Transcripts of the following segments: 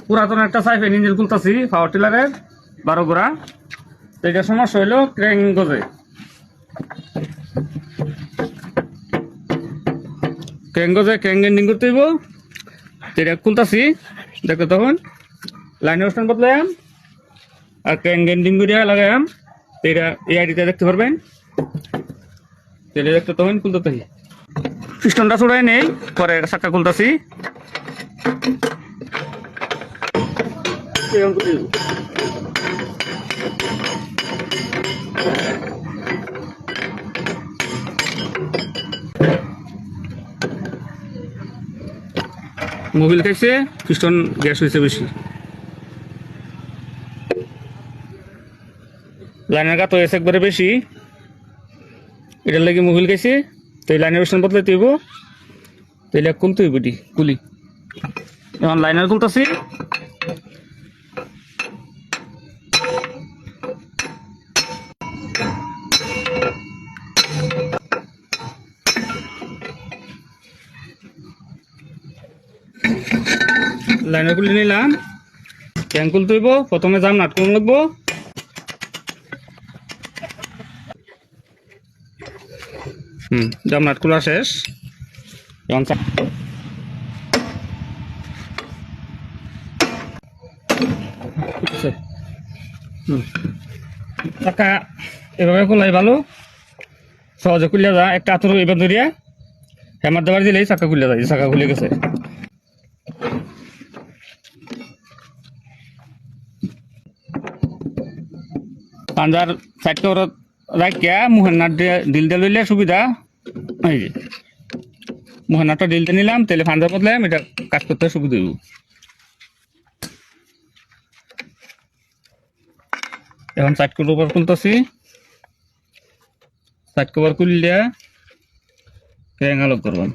পুরাতন একটা সাইফেন ইঞ্জিন খুলতেছি পাওয়ার টিলারের 12 গোড়া। তো এটা সমস্যা হইলো ক্র্যাং গজে, ক্র্যাং এন্ডিং করতে হইব। তো এটা খুলতেছি, দেখো তখন লাইনের স্ট্যান্ড বদলাম আর ক্র্যাং এন্ডিং করে লাগাইম। তো এটা এই আইডিতে দেখতে পারবেন। তো এটা দেখতে তখন খুলতে থাকি, পিস্টনটা ছড়াই নেই, পরে চাক্কা খুলতেছি। মোবিল খাইছে, পিস্টন গ্যাস হয়েছে বেশি, লাইনের গাত হয়েছে একবারে বেশি, এটার লাগে মোবিল খাইছে। তো এই লাইনের পিস্টন বদলাইতে হইব। তো এটা খুলতে হইব, এটি খুলি। এখন লাইনার খুলতেছি, লাইনার খুলে নিলাম। ক্যাং খুলতে হইব, প্রথমে জাম নাট খুলন লাগবো। জাম নাট খোলা শেষ। এখন চাকা এভাবে খোলাই ভালো, সহজে খুলে যা। একটা আতর এবার ধরিয়া হ্যামার দেওয়ার দিলেই চাকা খুলে যায়। চাকা খুলে গেছে। পাঞ্জার সাইড কভার রাখিয়া মুহের নাট ডিল দিয়ে লইলে সুবিধা। এই যে মুহের নাটটা ডিলতে নিলাম, তেলে পাঞ্জার বদলাম, এটা কাজ করতে সুবিধা হইব। এখন সাইড কভার খুলতেছি, সাইড কভার খুললে ক্র্যাং আলোক করবেন।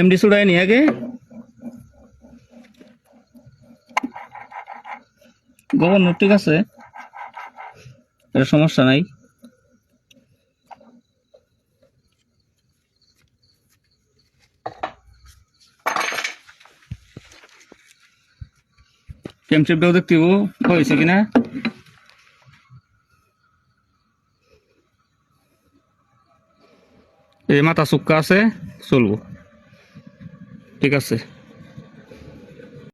এমডি ছুড়াই নি আগে, গভর্নর ঠিক আছে, এর সমস্যা নাই। ক্যামশেপটাও দেখতে হয়েছে কিনা। এই মাথা চুক্কা আছে, চলবো, ঠিক আছে।